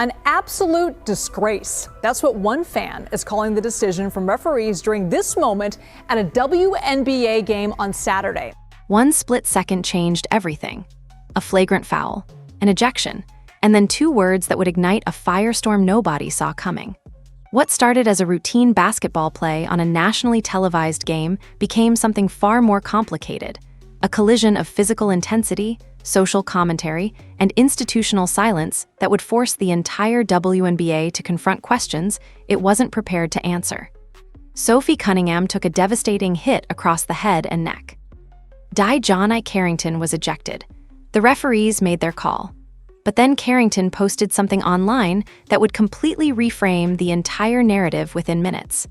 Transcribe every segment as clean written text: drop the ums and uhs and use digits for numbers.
An absolute disgrace. That's what one fan is calling the decision from referees during this moment at a WNBA game on Saturday. One split second changed everything. A flagrant foul, an ejection, and then two words that would ignite a firestorm nobody saw coming. What started as a routine basketball play on a nationally televised game became something far more complicated. A collision of physical intensity, social commentary, and institutional silence that would force the entire WNBA to confront questions it wasn't prepared to answer. Sophie Cunningham took a devastating hit across the head and neck. Carrington was ejected. The referees made their call. But then Carrington posted something online that would completely reframe the entire narrative within minutes.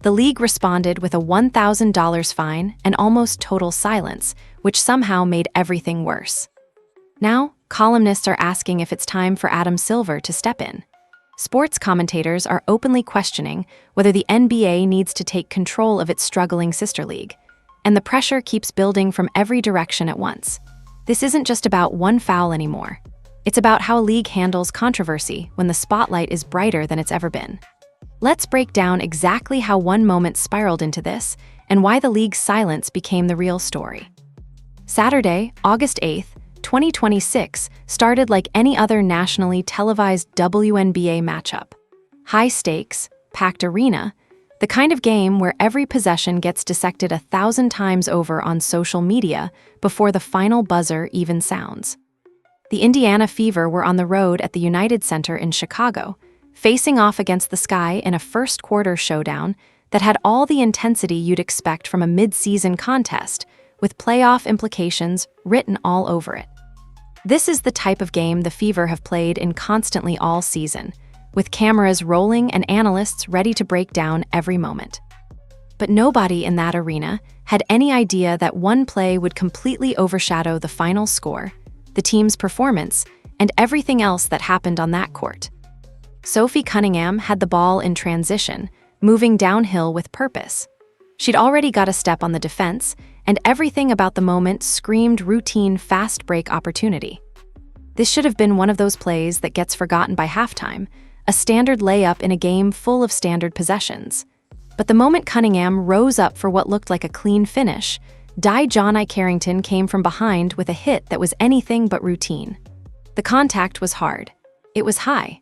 The league responded with a $1,000 fine and almost total silence, which somehow made everything worse. Now, columnists are asking if it's time for Adam Silver to step in. Sports commentators are openly questioning whether the NBA needs to take control of its struggling sister league. And the pressure keeps building from every direction at once. This isn't just about one foul anymore. It's about how a league handles controversy when the spotlight is brighter than it's ever been. Let's break down exactly how one moment spiraled into this and why the league's silence became the real story. Saturday, August 8th, 2026 started like any other nationally televised WNBA matchup. High stakes, packed arena, the kind of game where every possession gets dissected 1,000 times over on social media before the final buzzer even sounds. The Indiana Fever were on the road at the United Center in Chicago, facing off against the Sky in a first-quarter showdown that had all the intensity you'd expect from a mid-season contest, with playoff implications written all over it. This is the type of game the Fever have played in constantly all season, with cameras rolling and analysts ready to break down every moment. But nobody in that arena had any idea that one play would completely overshadow the final score, the team's performance, and everything else that happened on that court. Sophie Cunningham had the ball in transition, moving downhill with purpose. She'd already got a step on the defense, and everything about the moment screamed routine fast break opportunity. This should have been one of those plays that gets forgotten by halftime, a standard layup in a game full of standard possessions. But the moment Cunningham rose up for what looked like a clean finish, Carrington came from behind with a hit that was anything but routine. The contact was hard. It was high.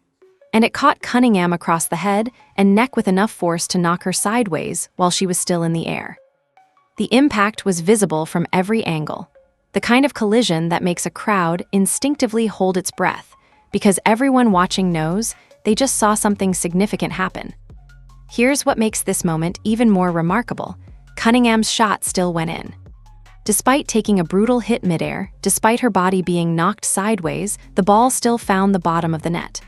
And it caught Cunningham across the head and neck with enough force to knock her sideways while she was still in the air. The impact was visible from every angle, the kind of collision that makes a crowd instinctively hold its breath, because everyone watching knows they just saw something significant happen. Here's what makes this moment even more remarkable. Cunningham's shot still went in. Despite taking a brutal hit midair, despite her body being knocked sideways, the ball still found the bottom of the net.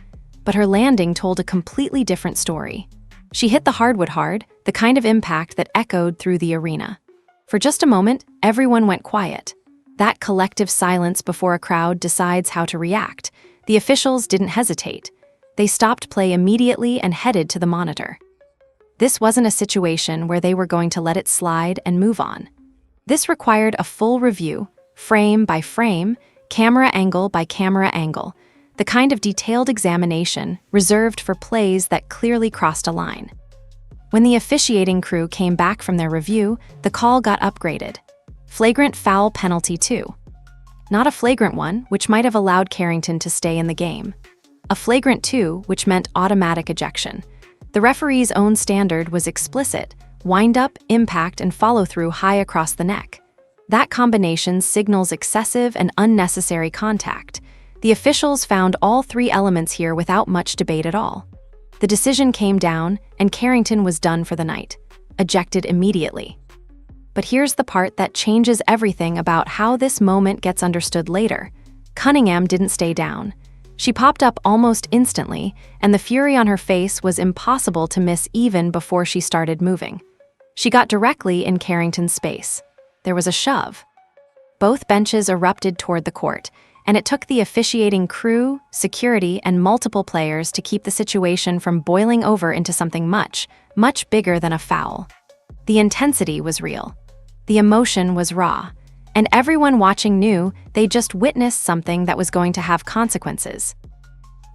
But her landing told a completely different story. She hit the hardwood hard, the kind of impact that echoed through the arena. For just a moment, everyone went quiet. That collective silence before a crowd decides how to react. The officials didn't hesitate. They stopped play immediately and headed to the monitor. This wasn't a situation where they were going to let it slide and move on. This required a full review, frame by frame, camera angle by camera angle, the kind of detailed examination reserved for plays that clearly crossed a line. When the officiating crew came back from their review, the call got upgraded. Flagrant foul penalty 2. Not a flagrant one, which might have allowed Carrington to stay in the game. A flagrant 2, which meant automatic ejection. The referee's own standard was explicit: wind-up, impact, and follow-through high across the neck. That combination signals excessive and unnecessary contact. The officials found all three elements here without much debate at all. The decision came down, and Carrington was done for the night, ejected immediately. But here's the part that changes everything about how this moment gets understood later. Cunningham didn't stay down. She popped up almost instantly, and the fury on her face was impossible to miss even before she started moving. She got directly in Carrington's space. There was a shove. Both benches erupted toward the court, and it took the officiating crew, security, and multiple players to keep the situation from boiling over into something much, much bigger than a foul. The intensity was real. The emotion was raw. And everyone watching knew they just witnessed something that was going to have consequences.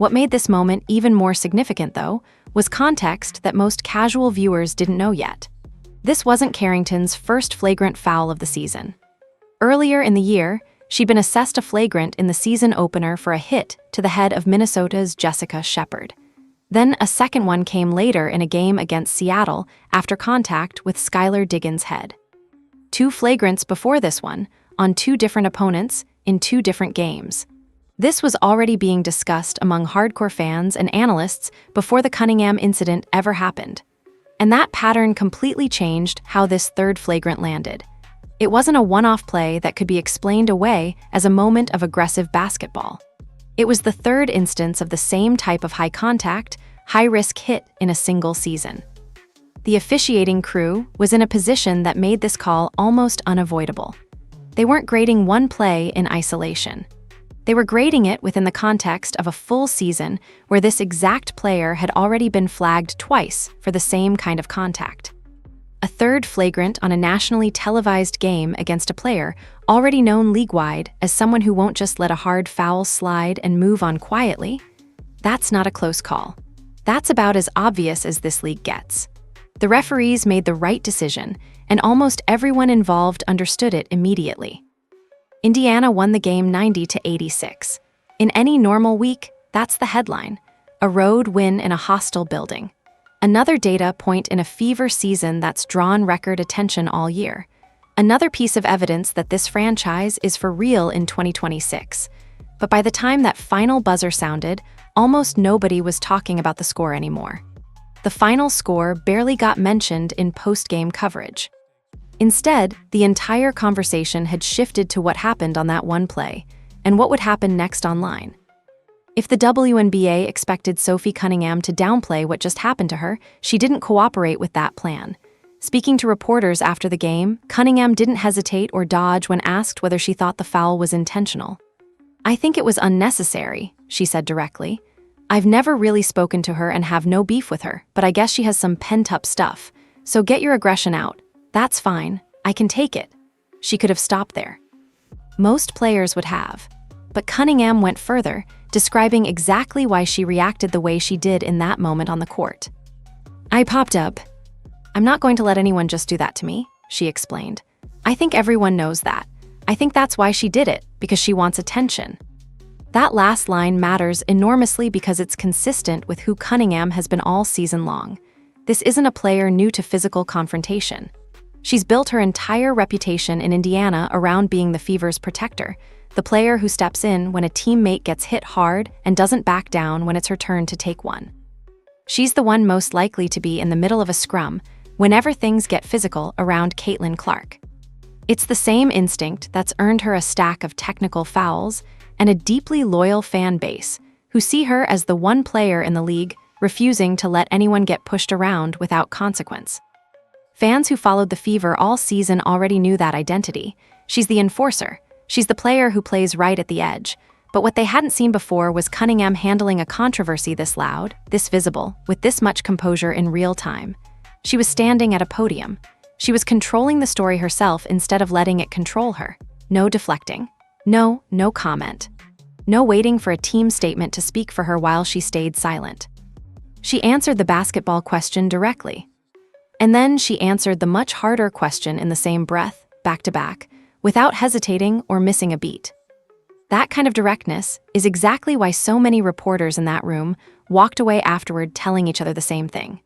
What made this moment even more significant, though, was context that most casual viewers didn't know yet. This wasn't Carrington's first flagrant foul of the season. Earlier in the year, she'd been assessed a flagrant in the season opener for a hit to the head of Minnesota's Jessica Shepard. Then a second one came later in a game against Seattle after contact with Skylar Diggins' head. 2 flagrants before this one, on 2 different opponents, in 2 different games. This was already being discussed among hardcore fans and analysts before the Cunningham incident ever happened. And that pattern completely changed how this third flagrant landed. It wasn't a one-off play that could be explained away as a moment of aggressive basketball. It was the third instance of the same type of high-contact, high-risk hit in a single season. The officiating crew was in a position that made this call almost unavoidable. They weren't grading one play in isolation. They were grading it within the context of a full season where this exact player had already been flagged twice for the same kind of contact. A third flagrant on a nationally televised game against a player already known league-wide as someone who won't just let a hard foul slide and move on quietly. That's not a close call. That's about as obvious as this league gets. The referees made the right decision, and almost everyone involved understood it immediately. Indiana won the game 90-86. In any normal week, that's the headline: a road win in a hostile building. Another data point in a fever season that's drawn record attention all year. Another piece of evidence that this franchise is for real in 2026. But by the time that final buzzer sounded, almost nobody was talking about the score anymore. The final score barely got mentioned in post-game coverage. Instead, the entire conversation had shifted to what happened on that one play, and what would happen next online. If the WNBA expected Sophie Cunningham to downplay what just happened to her, she didn't cooperate with that plan. Speaking to reporters after the game, Cunningham didn't hesitate or dodge when asked whether she thought the foul was intentional. "I think it was unnecessary," she said directly. "I've never really spoken to her and have no beef with her, but I guess she has some pent-up stuff. So get your aggression out. That's fine. I can take it." She could have stopped there. Most players would have. But Cunningham went further, describing exactly why she reacted the way she did in that moment on the court. "I popped up. I'm not going to let anyone just do that to me," she explained. "I think everyone knows that. I think that's why she did it, because she wants attention." That last line matters enormously because it's consistent with who Cunningham has been all season long. This isn't a player new to physical confrontation. She's built her entire reputation in Indiana around being the Fever's protector, the player who steps in when a teammate gets hit hard and doesn't back down when it's her turn to take one. She's the one most likely to be in the middle of a scrum whenever things get physical around Caitlin Clark. It's the same instinct that's earned her a stack of technical fouls and a deeply loyal fan base who see her as the one player in the league refusing to let anyone get pushed around without consequence. Fans who followed the Fever all season already knew that identity. She's the enforcer. She's the player who plays right at the edge. But what they hadn't seen before was Cunningham handling a controversy this loud, this visible, with this much composure in real time. She was standing at a podium. She was controlling the story herself instead of letting it control her. No deflecting. No comment. No waiting for a team statement to speak for her while she stayed silent. She answered the basketball question directly. And then she answered the much harder question in the same breath, back to back, without hesitating or missing a beat. That kind of directness is exactly why so many reporters in that room walked away afterward telling each other the same thing.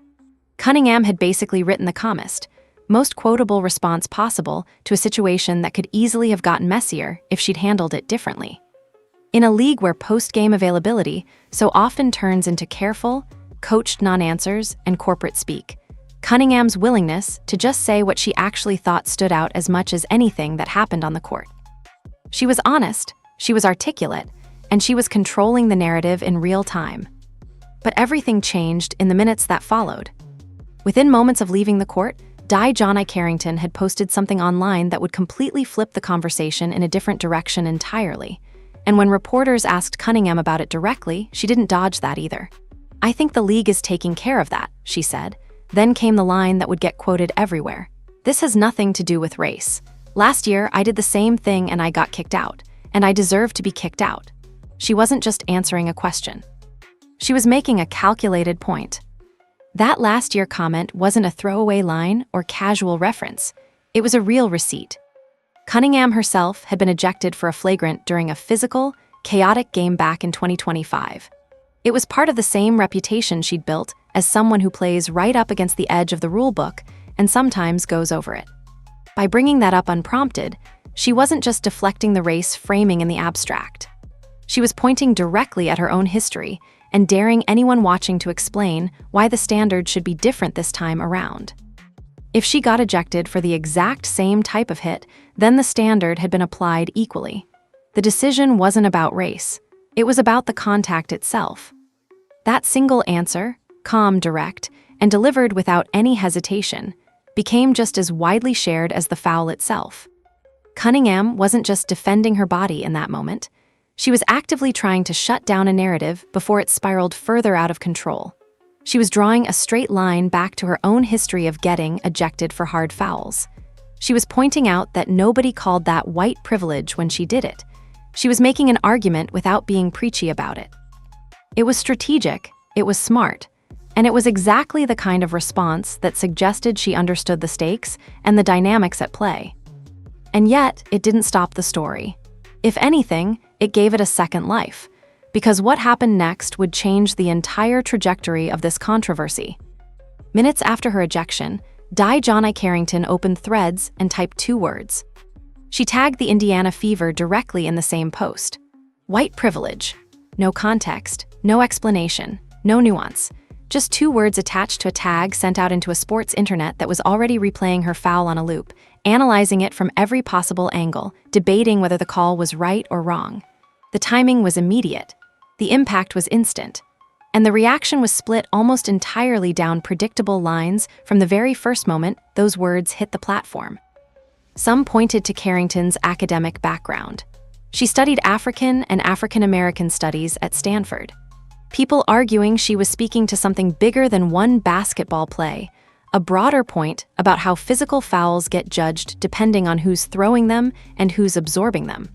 Cunningham had basically written the calmest, most quotable response possible to a situation that could easily have gotten messier if she'd handled it differently. In a league where post-game availability so often turns into careful, coached non-answers and corporate speak, Cunningham's willingness to just say what she actually thought stood out as much as anything that happened on the court. She was honest, she was articulate, and she was controlling the narrative in real time. But everything changed in the minutes that followed. Within moments of leaving the court, Carrington had posted something online that would completely flip the conversation in a different direction entirely. And when reporters asked Cunningham about it directly, she didn't dodge that either. "I think the league is taking care of that," she said. Then came the line that would get quoted everywhere. "This has nothing to do with race. Last year, I did the same thing and I got kicked out, and I deserve to be kicked out." She wasn't just answering a question. She was making a calculated point. That last year comment wasn't a throwaway line or casual reference. It was a real receipt. Cunningham herself had been ejected for a flagrant during a physical, chaotic game back in 2025. It was part of the same reputation she'd built as someone who plays right up against the edge of the rulebook and sometimes goes over it. By bringing that up unprompted, she wasn't just deflecting the race framing in the abstract. She was pointing directly at her own history and daring anyone watching to explain why the standard should be different this time around. If she got ejected for the exact same type of hit, then the standard had been applied equally. The decision wasn't about race. It was about the contact itself. That single answer, calm, direct, and delivered without any hesitation, became just as widely shared as the foul itself. Cunningham wasn't just defending her body in that moment. She was actively trying to shut down a narrative before it spiraled further out of control. She was drawing a straight line back to her own history of getting ejected for hard fouls. She was pointing out that nobody called that white privilege when she did it. She was making an argument without being preachy about it. It was strategic, it was smart, and it was exactly the kind of response that suggested she understood the stakes and the dynamics at play. And yet, it didn't stop the story. If anything, it gave it a second life, because what happened next would change the entire trajectory of this controversy. Minutes after her ejection, Carrington opened Threads and typed 2 words. She tagged the Indiana Fever directly in the same post. White privilege. No context, no explanation, no nuance. Just 2 words attached to a tag sent out into a sports internet that was already replaying her foul on a loop, analyzing it from every possible angle, debating whether the call was right or wrong. The timing was immediate. The impact was instant. And the reaction was split almost entirely down predictable lines from the very first moment those words hit the platform. Some pointed to Carrington's academic background. She studied African and African American studies at Stanford. People arguing she was speaking to something bigger than one basketball play, a broader point about how physical fouls get judged depending on who's throwing them and who's absorbing them.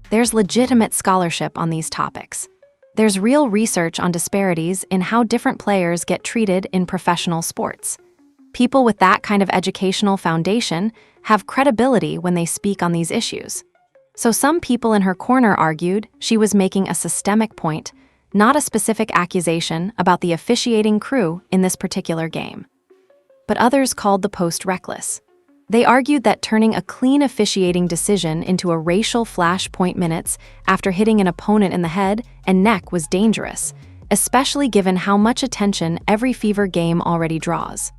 There's legitimate scholarship on these topics. There's real research on disparities in how different players get treated in professional sports. People with that kind of educational foundation have credibility when they speak on these issues. So some people in her corner argued she was making a systemic point, not a specific accusation about the officiating crew in this particular game. But others called the post reckless. They argued that turning a clean officiating decision into a racial flashpoint minutes after hitting an opponent in the head and neck was dangerous, especially given how much attention every Fever game already draws.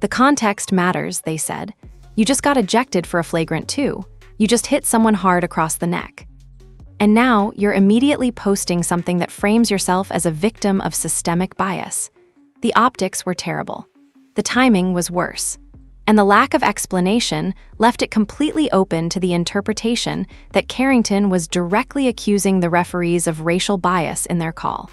The context matters, they said. You just got ejected for a flagrant too. You just hit someone hard across the neck. And now you're immediately posting something that frames yourself as a victim of systemic bias. The optics were terrible. The timing was worse. And the lack of explanation left it completely open to the interpretation that Carrington was directly accusing the referees of racial bias in their call.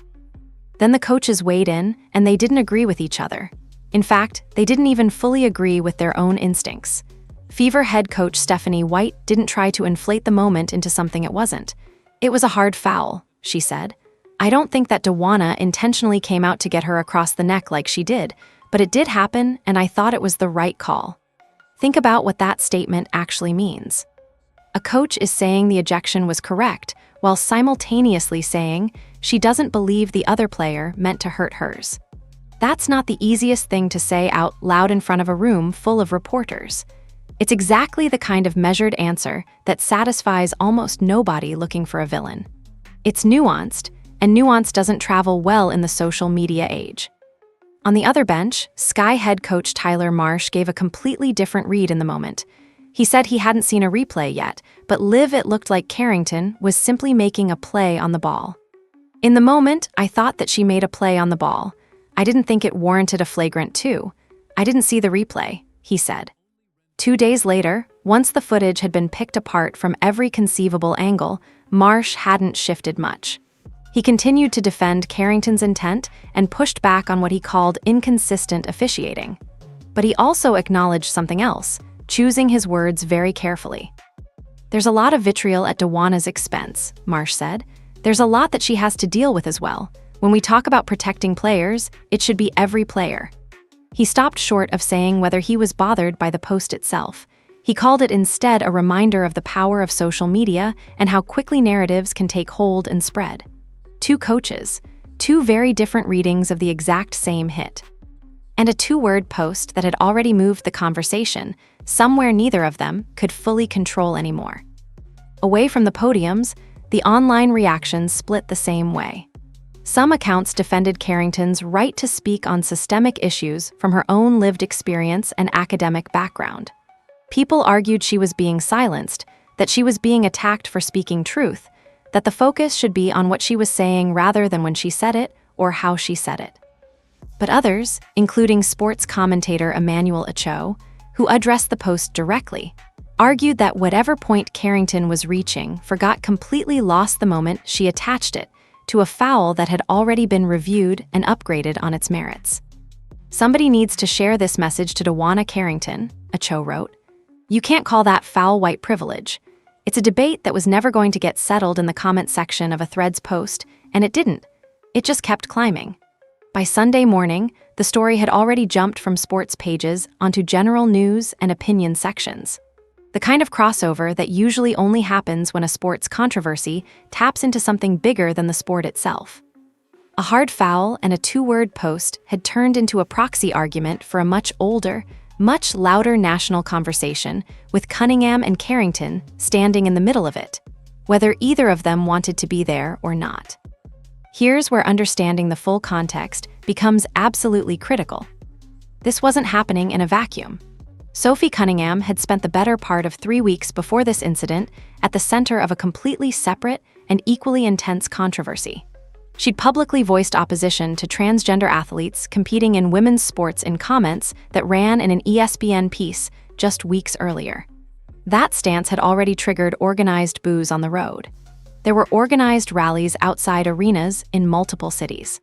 Then the coaches weighed in, and they didn't agree with each other. In fact, they didn't even fully agree with their own instincts. Fever head coach Stephanie White didn't try to inflate the moment into something it wasn't. It was a hard foul, she said. I don't think that DeWanna intentionally came out to get her across the neck like she did, but it did happen, and I thought it was the right call. Think about what that statement actually means. A coach is saying the ejection was correct, while simultaneously saying she doesn't believe the other player meant to hurt hers. That's not the easiest thing to say out loud in front of a room full of reporters. It's exactly the kind of measured answer that satisfies almost nobody looking for a villain. It's nuanced, and nuance doesn't travel well in the social media age. On the other bench, Sky head coach Tyler Marsh gave a completely different read in the moment. He said he hadn't seen a replay yet, but it looked like Carrington was simply making a play on the ball. In the moment, I thought that she made a play on the ball. I didn't think it warranted a flagrant 2. I didn't see the replay, he said. 2 days later, once the footage had been picked apart from every conceivable angle, Marsh hadn't shifted much. He continued to defend Carrington's intent and pushed back on what he called inconsistent officiating. But he also acknowledged something else, choosing his words very carefully. There's a lot of vitriol at DeWanna's expense, Marsh said. There's a lot that she has to deal with as well, When we talk about protecting players, it should be every player. He stopped short of saying whether he was bothered by the post itself. He called it instead a reminder of the power of social media and how quickly narratives can take hold and spread. Two coaches, two very different readings of the exact same hit. And a two-word post that had already moved the conversation, somewhere neither of them could fully control anymore. Away from the podiums, the online reactions split the same way. Some accounts defended Carrington's right to speak on systemic issues from her own lived experience and academic background. People argued she was being silenced, that she was being attacked for speaking truth, that the focus should be on what she was saying rather than when she said it or how she said it. But others, including sports commentator Emmanuel Acho, who addressed the post directly, argued that whatever point Carrington was reaching completely lost the moment she attached it to a foul that had already been reviewed and upgraded on its merits. Somebody needs to share this message to Dawana Carrington, Acho wrote. You can't call that foul white privilege. It's a debate that was never going to get settled in the comment section of a Threads post, and it didn't. It just kept climbing. By Sunday morning, the story had already jumped from sports pages onto general news and opinion sections. The kind of crossover that usually only happens when a sports controversy taps into something bigger than the sport itself. A hard foul and a two-word post had turned into a proxy argument for a much older, much louder national conversation, with Cunningham and Carrington standing in the middle of it, whether either of them wanted to be there or not. Here's where understanding the full context becomes absolutely critical. This wasn't happening in a vacuum. Sophie Cunningham had spent the better part of 3 weeks before this incident at the center of a completely separate and equally intense controversy. She'd publicly voiced opposition to transgender athletes competing in women's sports in comments that ran in an ESPN piece just weeks earlier. That stance had already triggered organized boos on the road. There were organized rallies outside arenas in multiple cities.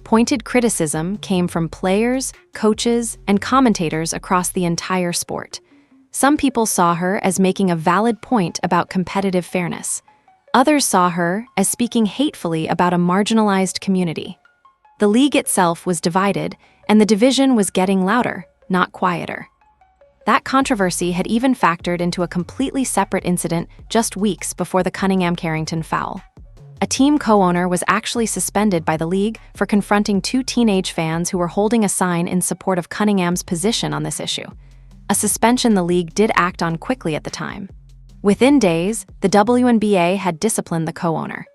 Pointed criticism came from players, coaches, and commentators across the entire sport. Some people saw her as making a valid point about competitive fairness. Others saw her as speaking hatefully about a marginalized community. The league itself was divided, and the division was getting louder, not quieter. That controversy had even factored into a completely separate incident just weeks before the Cunningham-Carrington foul. A team co-owner was actually suspended by the league for confronting two teenage fans who were holding a sign in support of Cunningham's position on this issue, a suspension the league did act on quickly at the time. Within days, the WNBA had disciplined the co-owner.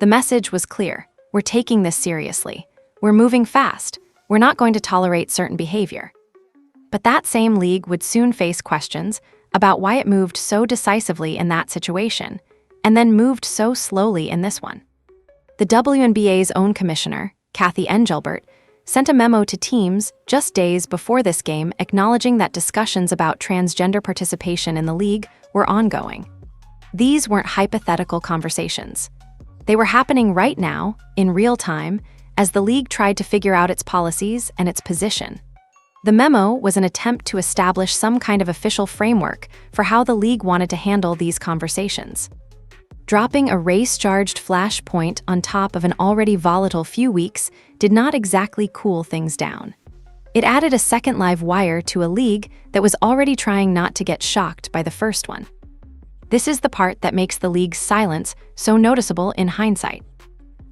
The message was clear: we're taking this seriously. We're moving fast. We're not going to tolerate certain behavior. But that same league would soon face questions about why it moved so decisively in that situation, and then moved so slowly in this one. The WNBA's own commissioner, Kathy Engelbert, sent a memo to teams just days before this game acknowledging that discussions about transgender participation in the league were ongoing. These weren't hypothetical conversations. They were happening right now, in real time, as the league tried to figure out its policies and its position. The memo was an attempt to establish some kind of official framework for how the league wanted to handle these conversations. Dropping a race-charged flashpoint on top of an already volatile few weeks did not exactly cool things down. It added a second live wire to a league that was already trying not to get shocked by the first one. This is the part that makes the league's silence so noticeable in hindsight.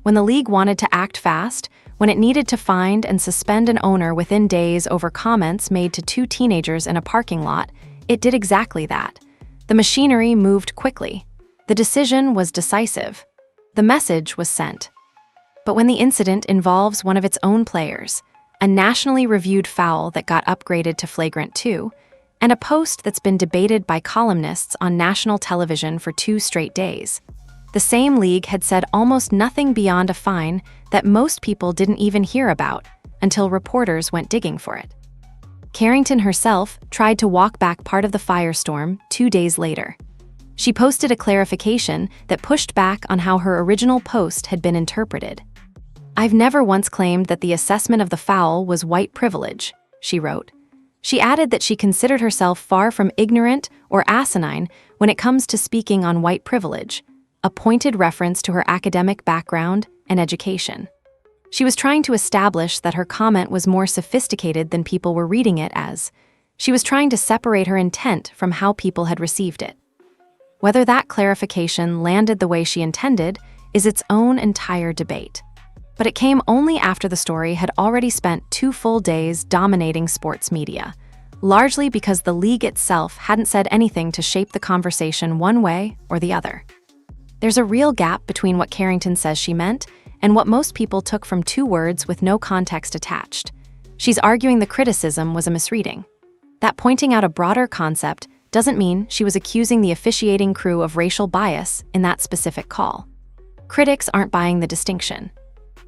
When the league wanted to act fast, when it needed to find and suspend an owner within days over comments made to two teenagers in a parking lot, it did exactly that. The machinery moved quickly. The decision was decisive. The message was sent. But when the incident involves one of its own players, a nationally reviewed foul that got upgraded to flagrant 2, and a post that's been debated by columnists on national television for 2 straight days, the same league had said almost nothing beyond a fine that most people didn't even hear about until reporters went digging for it. Carrington herself tried to walk back part of the firestorm 2 days later. She posted a clarification that pushed back on how her original post had been interpreted. "I've never once claimed that the assessment of the foul was white privilege," she wrote. She added that she considered herself far from ignorant or asinine when it comes to speaking on white privilege, a pointed reference to her academic background and education. She was trying to establish that her comment was more sophisticated than people were reading it as. She was trying to separate her intent from how people had received it. Whether that clarification landed the way she intended is its own entire debate. But it came only after the story had already spent 2 full days dominating sports media, largely because the league itself hadn't said anything to shape the conversation one way or the other. There's a real gap between what Carrington says she meant and what most people took from 2 words with no context attached. She's arguing the criticism was a misreading. That pointing out a broader concept doesn't mean she was accusing the officiating crew of racial bias in that specific call. Critics aren't buying the distinction.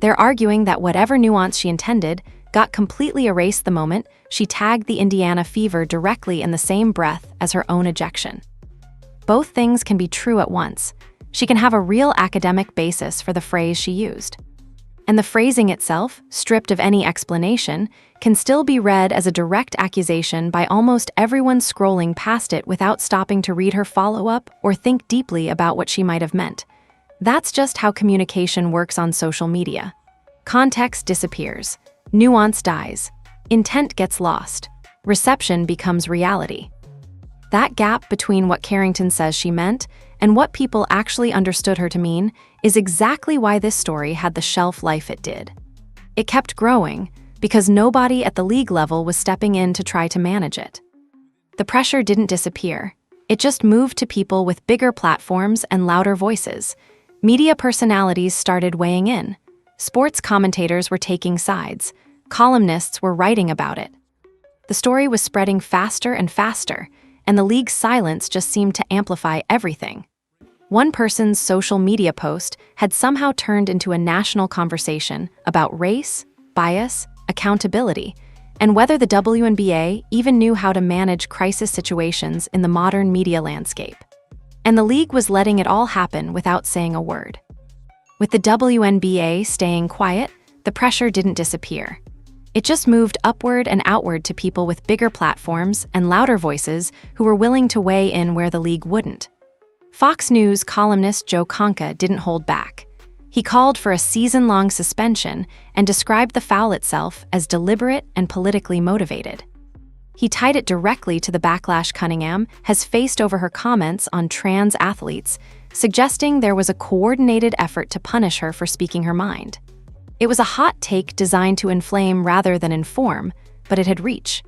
They're arguing that whatever nuance she intended got completely erased the moment she tagged the Indiana Fever directly in the same breath as her own ejection. Both things can be true at once. She can have a real academic basis for the phrase she used. And the phrasing itself, stripped of any explanation, can still be read as a direct accusation by almost everyone scrolling past it without stopping to read her follow-up or think deeply about what she might have meant. That's just how communication works on social media. Context disappears, nuance dies, intent gets lost, reception becomes reality. That gap between what Carrington says she meant and what people actually understood her to mean is exactly why this story had the shelf life it did. It kept growing because nobody at the league level was stepping in to try to manage it. The pressure didn't disappear. It just moved to people with bigger platforms and louder voices. Media personalities started weighing in. Sports commentators were taking sides. Columnists were writing about it. The story was spreading faster and faster, and the league's silence just seemed to amplify everything. One person's social media post had somehow turned into a national conversation about race, bias, accountability, and whether the WNBA even knew how to manage crisis situations in the modern media landscape. And the league was letting it all happen without saying a word. With the WNBA staying quiet, the pressure didn't disappear. It just moved upward and outward to people with bigger platforms and louder voices who were willing to weigh in where the league wouldn't. Fox News columnist Joe Conca didn't hold back. He called for a season-long suspension and described the foul itself as deliberate and politically motivated. He tied it directly to the backlash Cunningham has faced over her comments on trans athletes, suggesting there was a coordinated effort to punish her for speaking her mind. It was a hot take designed to inflame rather than inform, but it had reach.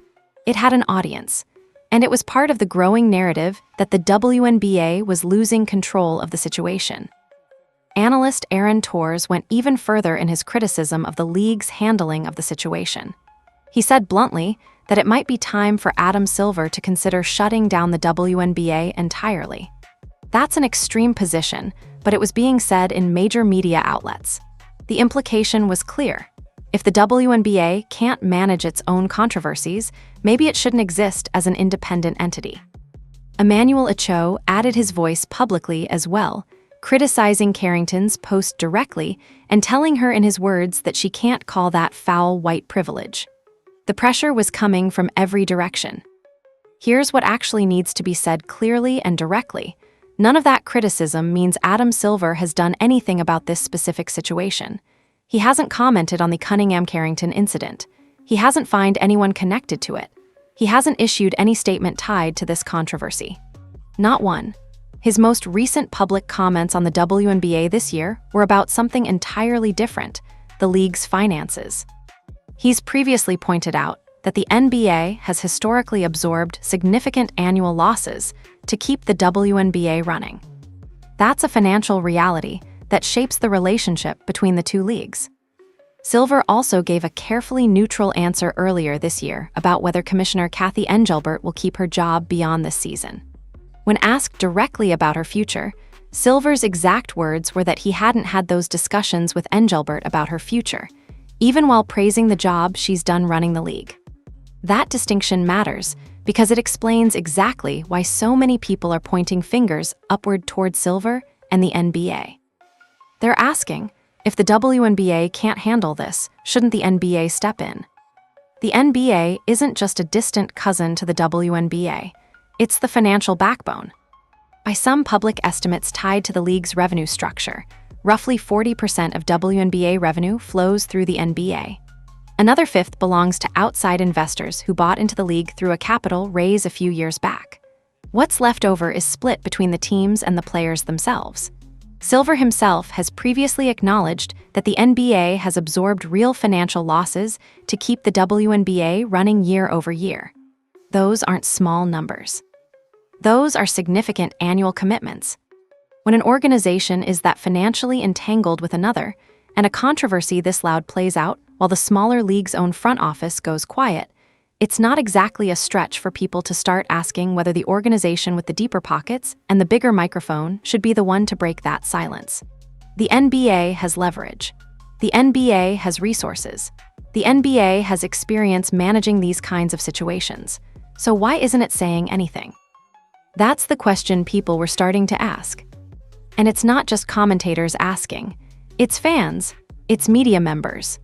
It had an audience. And it was part of the growing narrative that the WNBA was losing control of the situation. Analyst Aaron Torres went even further in his criticism of the league's handling of the situation. He said bluntly that it might be time for Adam Silver to consider shutting down the WNBA entirely. That's an extreme position, but it was being said in major media outlets. The implication was clear. If the WNBA can't manage its own controversies, maybe it shouldn't exist as an independent entity. Emmanuel Acho added his voice publicly as well, criticizing Carrington's post directly and telling her in his words that she can't call that foul white privilege. The pressure was coming from every direction. Here's what actually needs to be said clearly and directly. None of that criticism means Adam Silver has done anything about this specific situation. He hasn't commented on the Cunningham-Carrington incident. He hasn't found anyone connected to it. He hasn't issued any statement tied to this controversy. Not one. His most recent public comments on the WNBA this year were about something entirely different, the league's finances. He's previously pointed out that the NBA has historically absorbed significant annual losses to keep the WNBA running. That's a financial reality that shapes the relationship between the 2 leagues. Silver also gave a carefully neutral answer earlier this year about whether Commissioner Kathy Engelbert will keep her job beyond this season. When asked directly about her future, Silver's exact words were that he hadn't had those discussions with Engelbert about her future, even while praising the job she's done running the league. That distinction matters because it explains exactly why so many people are pointing fingers upward toward Silver and the NBA. They're asking, if the WNBA can't handle this, shouldn't the NBA step in? The NBA isn't just a distant cousin to the WNBA. It's the financial backbone. By some public estimates tied to the league's revenue structure, Roughly 40% of WNBA revenue flows through the NBA. Another fifth belongs to outside investors who bought into the league through a capital raise a few years back. What's left over is split between the teams and the players themselves. Silver himself has previously acknowledged that the NBA has absorbed real financial losses to keep the WNBA running year over year. Those aren't small numbers. Those are significant annual commitments. When an organization is that financially entangled with another, and a controversy this loud plays out while the smaller league's own front office goes quiet, it's not exactly a stretch for people to start asking whether the organization with the deeper pockets and the bigger microphone should be the one to break that silence. The NBA has leverage. The NBA has resources. The NBA has experience managing these kinds of situations. So why isn't it saying anything? That's the question people were starting to ask. And it's not just commentators asking. It's fans. It's media members.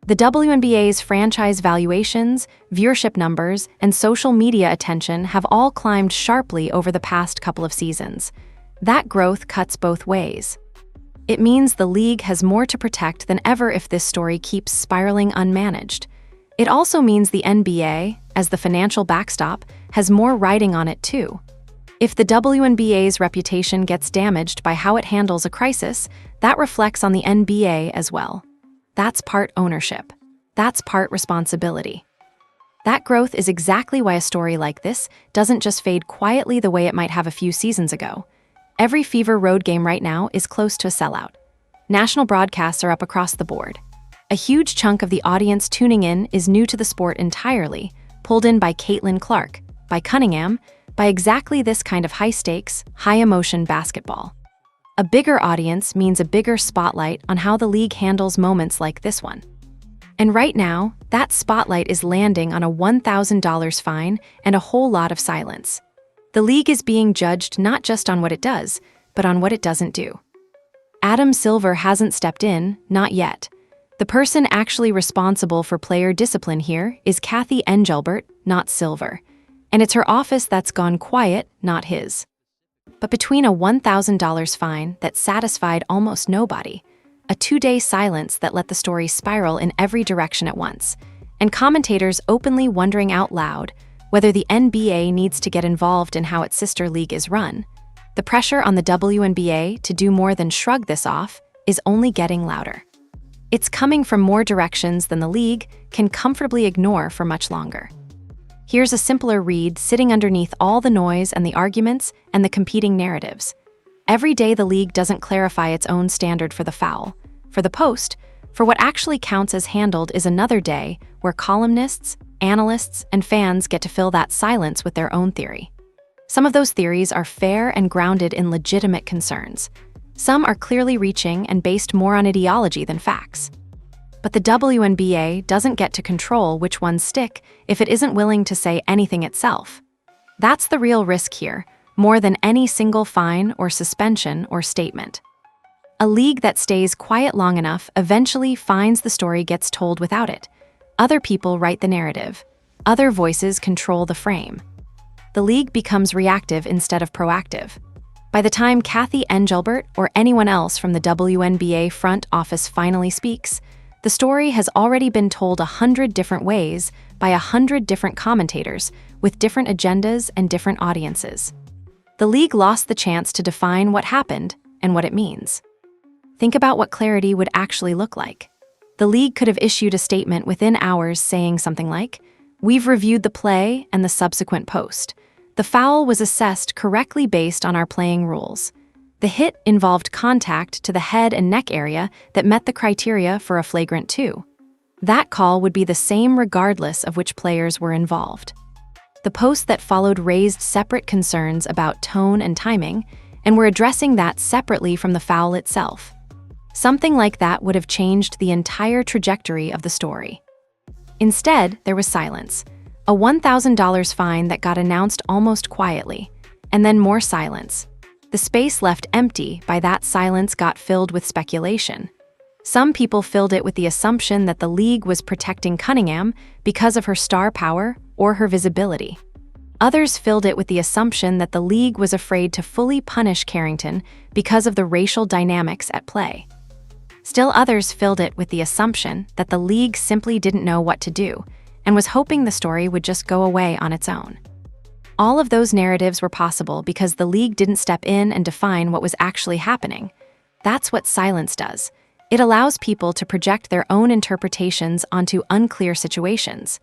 The WNBA's franchise valuations, viewership numbers, and social media attention have all climbed sharply over the past couple of seasons. That growth cuts both ways. It means the league has more to protect than ever if this story keeps spiraling unmanaged. It also means the NBA, as the financial backstop, has more riding on it too. If the WNBA's reputation gets damaged by how it handles a crisis, that reflects on the NBA as well. That's part ownership. That's part responsibility. That growth is exactly why a story like this doesn't just fade quietly the way it might have a few seasons ago. Every Fever road game right now is close to a sellout. National broadcasts are up across the board. A huge chunk of the audience tuning in is new to the sport entirely, pulled in by Caitlin Clark, by Cunningham, by exactly this kind of high-stakes, high-emotion basketball. A bigger audience means a bigger spotlight on how the league handles moments like this one. And right now, that spotlight is landing on a $1,000 fine and a whole lot of silence. The league is being judged not just on what it does, but on what it doesn't do. Adam Silver hasn't stepped in, not yet. The person actually responsible for player discipline here is Kathy Engelbert, not Silver. And it's her office that's gone quiet, not his. But between a $1,000 fine that satisfied almost nobody, a 2-day silence that let the story spiral in every direction at once, and commentators openly wondering out loud whether the NBA needs to get involved in how its sister league is run, the pressure on the WNBA to do more than shrug this off is only getting louder. It's coming from more directions than the league can comfortably ignore for much longer. Here's a simpler read sitting underneath all the noise and the arguments and the competing narratives. Every day the league doesn't clarify its own standard for the foul, for the post, for what actually counts as handled is another day where columnists, analysts, and fans get to fill that silence with their own theory. Some of those theories are fair and grounded in legitimate concerns. Some are clearly reaching and based more on ideology than facts. But the WNBA doesn't get to control which ones stick if it isn't willing to say anything itself. That's the real risk here, more than any single fine or suspension or statement. A league that stays quiet long enough eventually finds the story gets told without it. Other people write the narrative. Other voices control the frame. The league becomes reactive instead of proactive. By the time Kathy Engelbert or anyone else from the WNBA front office finally speaks, the story has already been told 100 different ways by 100 different commentators with different agendas and different audiences. The league lost the chance to define what happened and what it means. Think about what clarity would actually look like. The league could have issued a statement within hours saying something like, "We've reviewed the play and the subsequent post. The foul was assessed correctly based on our playing rules. The hit involved contact to the head and neck area that met the criteria for a flagrant 2. That call would be the same regardless of which players were involved." The post that followed raised separate concerns about tone and timing, and were addressing that separately from the foul itself. Something like that would have changed the entire trajectory of the story. Instead, there was silence. A $1,000 fine that got announced almost quietly, and then more silence. The space left empty by that silence got filled with speculation. Some people filled it with the assumption that the league was protecting Cunningham because of her star power or her visibility. Others filled it with the assumption that the league was afraid to fully punish Carrington because of the racial dynamics at play. Still others filled it with the assumption that the league simply didn't know what to do and was hoping the story would just go away on its own. All of those narratives were possible because the league didn't step in and define what was actually happening. That's what silence does. It allows people to project their own interpretations onto unclear situations.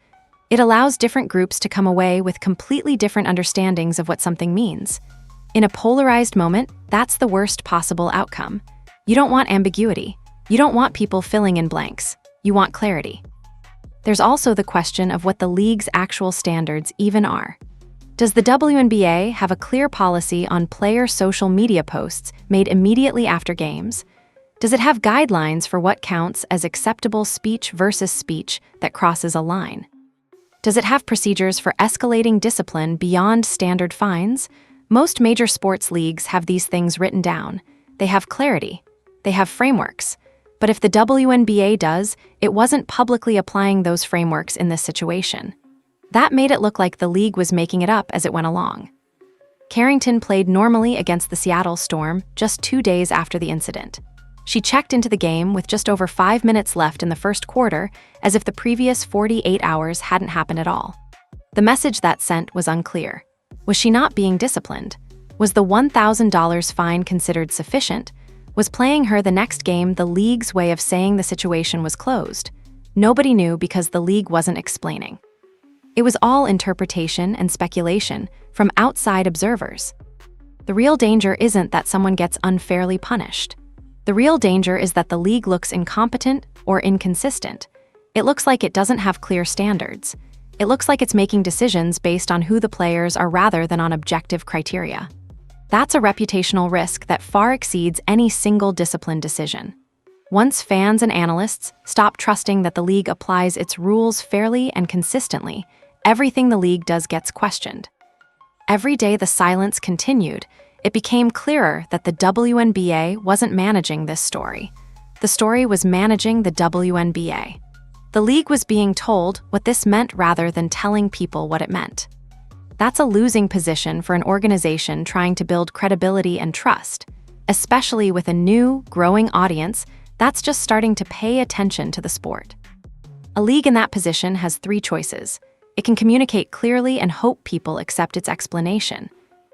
It allows different groups to come away with completely different understandings of what something means. In a polarized moment, that's the worst possible outcome. You don't want ambiguity. You don't want people filling in blanks. You want clarity. There's also the question of what the league's actual standards even are. Does the WNBA have a clear policy on player social media posts made immediately after games? Does it have guidelines for what counts as acceptable speech versus speech that crosses a line? Does it have procedures for escalating discipline beyond standard fines? Most major sports leagues have these things written down. They have clarity. They have frameworks. But if the WNBA does, it wasn't publicly applying those frameworks in this situation. That made it look like the league was making it up as it went along. Carrington played normally against the Seattle Storm just 2 days after the incident. She checked into the game with just over 5 minutes left in the first quarter, as if the previous 48 hours hadn't happened at all. The message that sent was unclear. Was she not being disciplined? Was the $1,000 fine considered sufficient? Was playing her the next game the league's way of saying the situation was closed? Nobody knew because the league wasn't explaining. It was all interpretation and speculation from outside observers. The real danger isn't that someone gets unfairly punished. The real danger is that the league looks incompetent or inconsistent. It looks like it doesn't have clear standards. It looks like it's making decisions based on who the players are rather than on objective criteria. That's a reputational risk that far exceeds any single discipline decision. Once fans and analysts stop trusting that the league applies its rules fairly and consistently, everything the league does gets questioned. Every day the silence continued, it became clearer that the WNBA wasn't managing this story. The story was managing the WNBA. The league was being told what this meant rather than telling people what it meant. That's a losing position for an organization trying to build credibility and trust, especially with a new, growing audience that's just starting to pay attention to the sport. A league in that position has 3 choices. It can communicate clearly and hope people accept its explanation.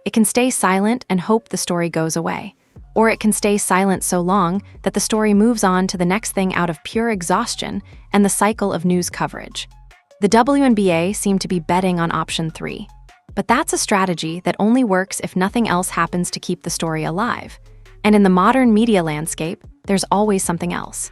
It can stay silent and hope the story goes away. Or it can stay silent so long that the story moves on to the next thing out of pure exhaustion and the cycle of news coverage. The WNBA seemed to be betting on option 3. But that's a strategy that only works if nothing else happens to keep the story alive. And in the modern media landscape, there's always something else.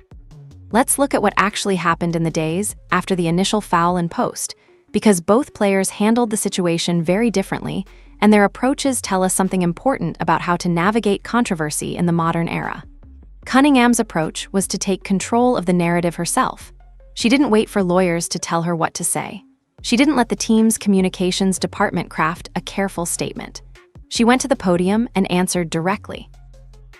Let's look at what actually happened in the days after the initial foul and post, because both players handled the situation very differently, and their approaches tell us something important about how to navigate controversy in the modern era. Cunningham's approach was to take control of the narrative herself. She didn't wait for lawyers to tell her what to say. She didn't let the team's communications department craft a careful statement. She went to the podium and answered directly.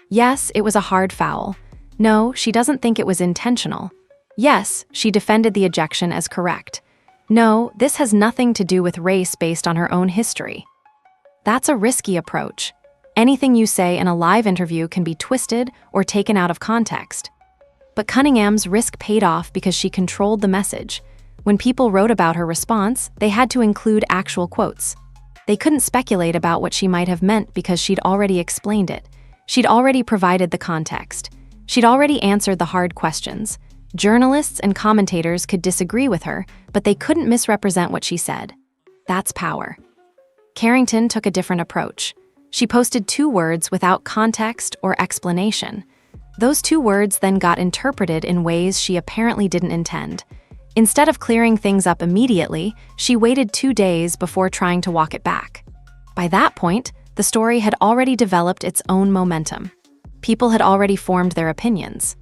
Yes, it was a hard foul. No, she doesn't think it was intentional. Yes, she defended the ejection as correct. No, this has nothing to do with race based on her own history. That's a risky approach. Anything you say in a live interview can be twisted or taken out of context. But Cunningham's risk paid off because she controlled the message. When people wrote about her response, they had to include actual quotes. They couldn't speculate about what she might have meant because she'd already explained it. She'd already provided the context. She'd already answered the hard questions. Journalists and commentators could disagree with her, but they couldn't misrepresent what she said. That's power. Carrington took a different approach. She posted 2 words without context or explanation. Those 2 words then got interpreted in ways she apparently didn't intend. Instead of clearing things up immediately, she waited 2 days before trying to walk it back. By that point, the story had already developed its own momentum. People had already formed their opinions.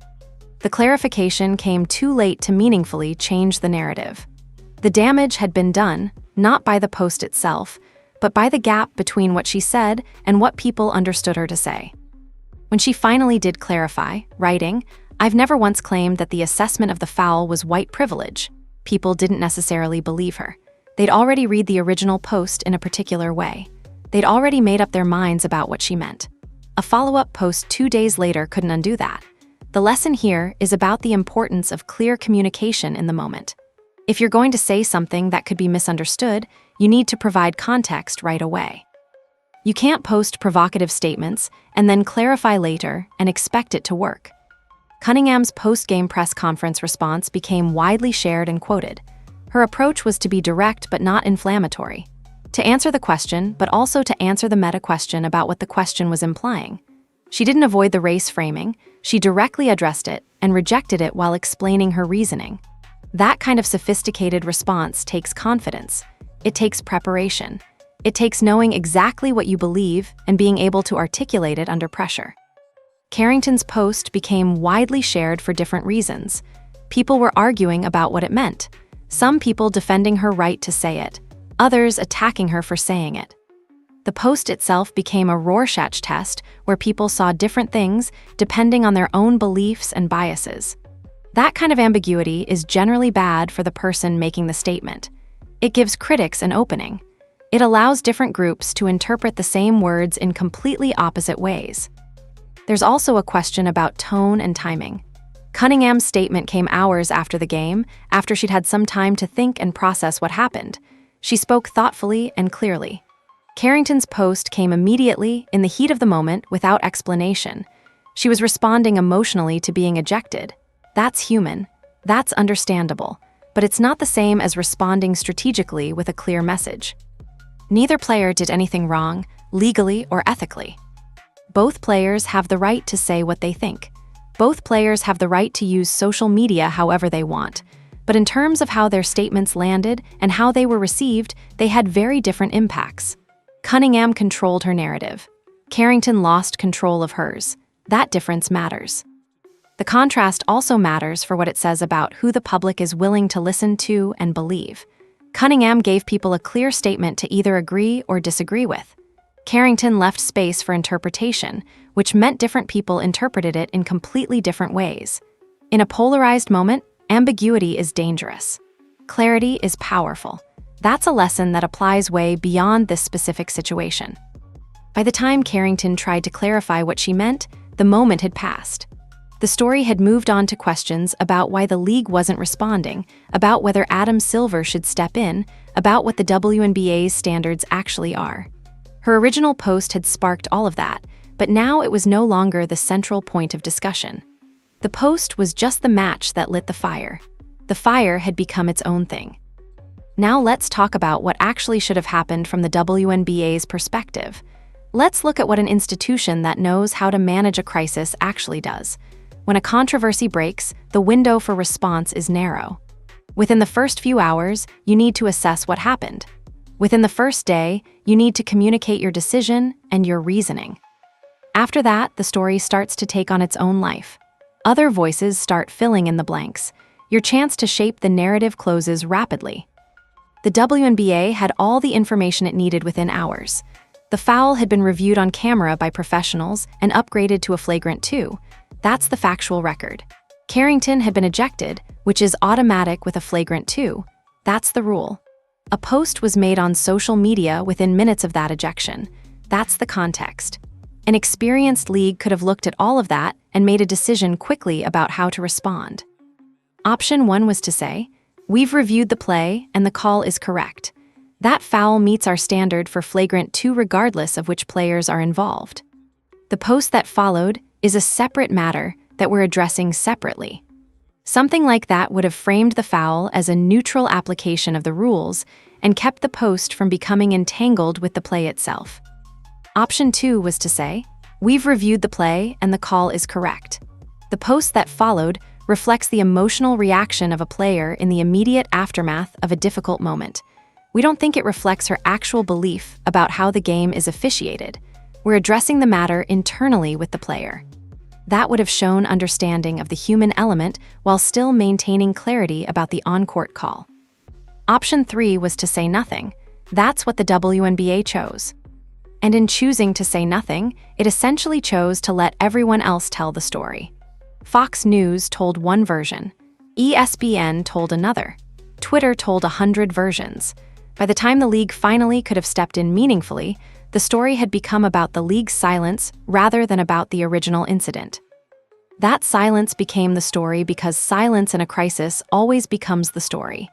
The clarification came too late to meaningfully change the narrative. The damage had been done, not by the post itself, but by the gap between what she said and what people understood her to say. When she finally did clarify, writing, "I've never once claimed that the assessment of the foul was white privilege," people didn't necessarily believe her. They'd already read the original post in a particular way. They'd already made up their minds about what she meant. A follow-up post 2 days later couldn't undo that. The lesson here is about the importance of clear communication in the moment. If you're going to say something that could be misunderstood, you need to provide context right away. You can't post provocative statements and then clarify later and expect it to work. Cunningham's post-game press conference response became widely shared and quoted. Her approach was to be direct but not inflammatory. To answer the question, but also to answer the meta-question about what the question was implying. She didn't avoid the race framing, she directly addressed it and rejected it while explaining her reasoning. That kind of sophisticated response takes confidence. It takes preparation. It takes knowing exactly what you believe and being able to articulate it under pressure. Carrington's post became widely shared for different reasons. People were arguing about what it meant. Some people defending her right to say it, others attacking her for saying it. The post itself became a Rorschach test where people saw different things depending on their own beliefs and biases. That kind of ambiguity is generally bad for the person making the statement. It gives critics an opening. It allows different groups to interpret the same words in completely opposite ways. There's also a question about tone and timing. Cunningham's statement came hours after the game, after she'd had some time to think and process what happened. She spoke thoughtfully and clearly. Carrington's post came immediately, in the heat of the moment, without explanation. She was responding emotionally to being ejected. That's human. That's understandable. But it's not the same as responding strategically with a clear message. Neither player did anything wrong, legally or ethically. Both players have the right to say what they think. Both players have the right to use social media however they want. But in terms of how their statements landed and how they were received, they had very different impacts. Cunningham controlled her narrative. Carrington lost control of hers. That difference matters. The contrast also matters for what it says about who the public is willing to listen to and believe. Cunningham gave people a clear statement to either agree or disagree with. Carrington left space for interpretation, which meant different people interpreted it in completely different ways. In a polarized moment, ambiguity is dangerous. Clarity is powerful. That's a lesson that applies way beyond this specific situation. By the time Carrington tried to clarify what she meant, the moment had passed. The story had moved on to questions about why the league wasn't responding, about whether Adam Silver should step in, about what the WNBA's standards actually are. Her original post had sparked all of that, but now it was no longer the central point of discussion. The post was just the match that lit the fire. The fire had become its own thing. Now let's talk about what actually should have happened from the WNBA's perspective. Let's look at what an institution that knows how to manage a crisis actually does. When a controversy breaks, the window for response is narrow. Within the first few hours, you need to assess what happened. Within the first day, you need to communicate your decision and your reasoning. After that, the story starts to take on its own life. Other voices start filling in the blanks. Your chance to shape the narrative closes rapidly. The WNBA had all the information it needed within hours. The foul had been reviewed on camera by professionals and upgraded to a flagrant 2. That's the factual record. Carrington had been ejected, which is automatic with a flagrant 2. That's the rule. A post was made on social media within minutes of that ejection. That's the context. An experienced league could have looked at all of that and made a decision quickly about how to respond. Option 1 was to say, "We've reviewed the play and the call is correct. That foul meets our standard for flagrant 2 regardless of which players are involved." The post that followed is a separate matter that we're addressing separately. Something like that would have framed the foul as a neutral application of the rules and kept the post from becoming entangled with the play itself. Option 2 was to say, "We've reviewed the play and the call is correct." The post that followed reflects the emotional reaction of a player in the immediate aftermath of a difficult moment. We don't think it reflects her actual belief about how the game is officiated. We're addressing the matter internally with the player. That would have shown understanding of the human element while still maintaining clarity about the on-court call. Option 3 was to say nothing. That's what the WNBA chose. And in choosing to say nothing, it essentially chose to let everyone else tell the story. Fox News told one version. ESPN told another. Twitter told 100 versions. By the time the league finally could have stepped in meaningfully, the story had become about the league's silence rather than about the original incident. That silence became the story because silence in a crisis always becomes the story.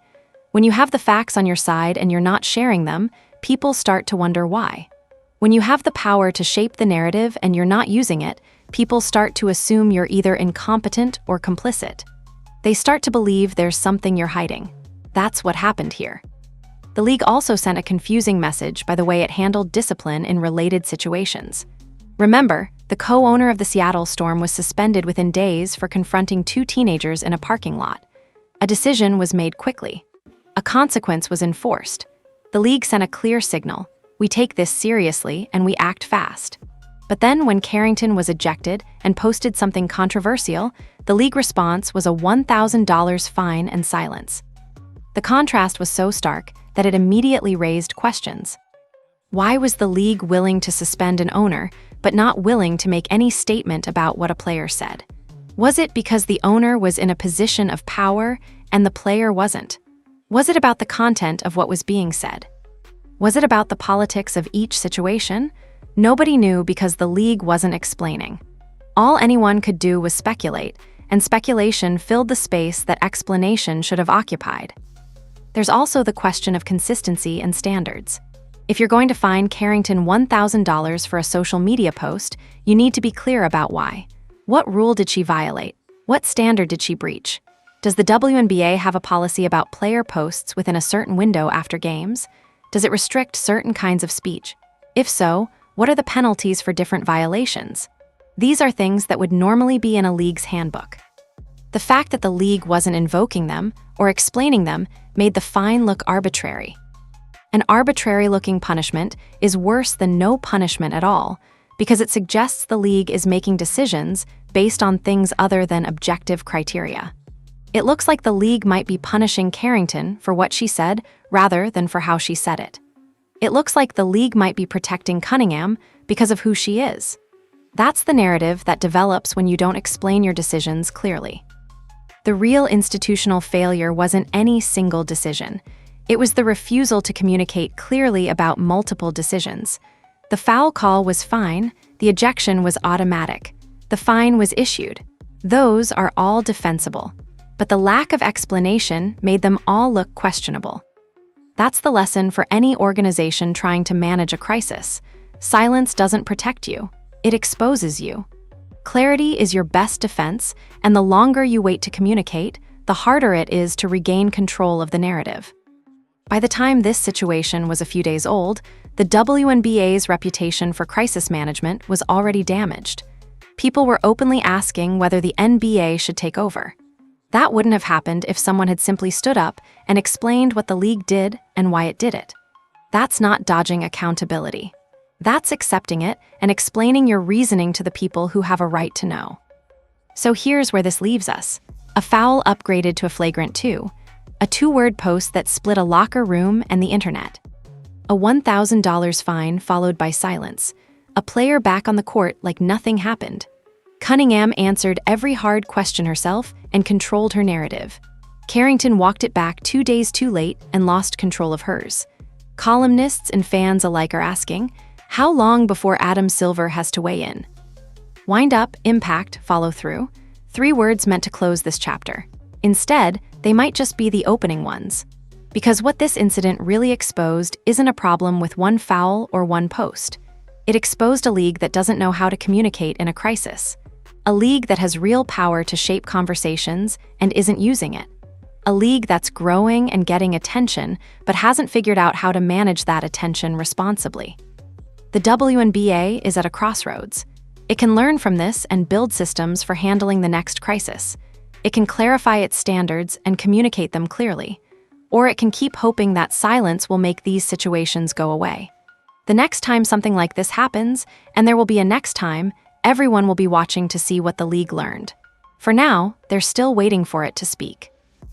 When you have the facts on your side and you're not sharing them, people start to wonder why. When you have the power to shape the narrative and you're not using it, people start to assume you're either incompetent or complicit. They start to believe there's something you're hiding. That's what happened here. The league also sent a confusing message by the way it handled discipline in related situations. Remember, the co-owner of the Seattle Storm was suspended within days for confronting two teenagers in a parking lot. A decision was made quickly. A consequence was enforced. The league sent a clear signal: we take this seriously and we act fast. But then when Carrington was ejected and posted something controversial, the league response was a $1,000 fine and silence. The contrast was so stark that it immediately raised questions. Why was the league willing to suspend an owner, but not willing to make any statement about what a player said? Was it because the owner was in a position of power and the player wasn't? Was it about the content of what was being said? Was it about the politics of each situation? Nobody knew because the league wasn't explaining. All anyone could do was speculate, and speculation filled the space that explanation should have occupied. There's also the question of consistency and standards. If you're going to fine Carrington $1,000 for a social media post, you need to be clear about why. What rule did she violate? What standard did she breach? Does the WNBA have a policy about player posts within a certain window after games? Does it restrict certain kinds of speech? If so, what are the penalties for different violations? These are things that would normally be in a league's handbook. The fact that the league wasn't invoking them or explaining them made the fine look arbitrary. An arbitrary-looking punishment is worse than no punishment at all because it suggests the league is making decisions based on things other than objective criteria. It looks like the league might be punishing Carrington for what she said rather than for how she said it. It looks like the league might be protecting Cunningham because of who she is. That's the narrative that develops when you don't explain your decisions clearly. The real institutional failure wasn't any single decision. It was the refusal to communicate clearly about multiple decisions. The foul call was fine, the ejection was automatic, the fine was issued. Those are all defensible, but the lack of explanation made them all look questionable. That's the lesson for any organization trying to manage a crisis. Silence doesn't protect you, it exposes you. Clarity is your best defense, and the longer you wait to communicate, the harder it is to regain control of the narrative. By the time this situation was a few days old, the WNBA's reputation for crisis management was already damaged. People were openly asking whether the NBA should take over. That wouldn't have happened if someone had simply stood up and explained what the league did and why it did it. That's not dodging accountability. That's accepting it and explaining your reasoning to the people who have a right to know. So here's where this leaves us. A foul upgraded to a flagrant 2. A 2-word post that split a locker room and the internet. A $1,000 fine followed by silence. A player back on the court like nothing happened. Cunningham answered every hard question herself and controlled her narrative. Carrington walked it back 2 days too late and lost control of hers. Columnists and fans alike are asking, how long before Adam Silver has to weigh in? Wind up, impact, follow through. 3 words meant to close this chapter. Instead, they might just be the opening ones. Because what this incident really exposed isn't a problem with one foul or one post. It exposed a league that doesn't know how to communicate in a crisis. A league that has real power to shape conversations and isn't using it. A league that's growing and getting attention, but hasn't figured out how to manage that attention responsibly. The WNBA is at a crossroads. It can learn from this and build systems for handling the next crisis. It can clarify its standards and communicate them clearly. Or it can keep hoping that silence will make these situations go away. The next time something like this happens, and there will be a next time, everyone will be watching to see what the league learned. For now, they're still waiting for it to speak.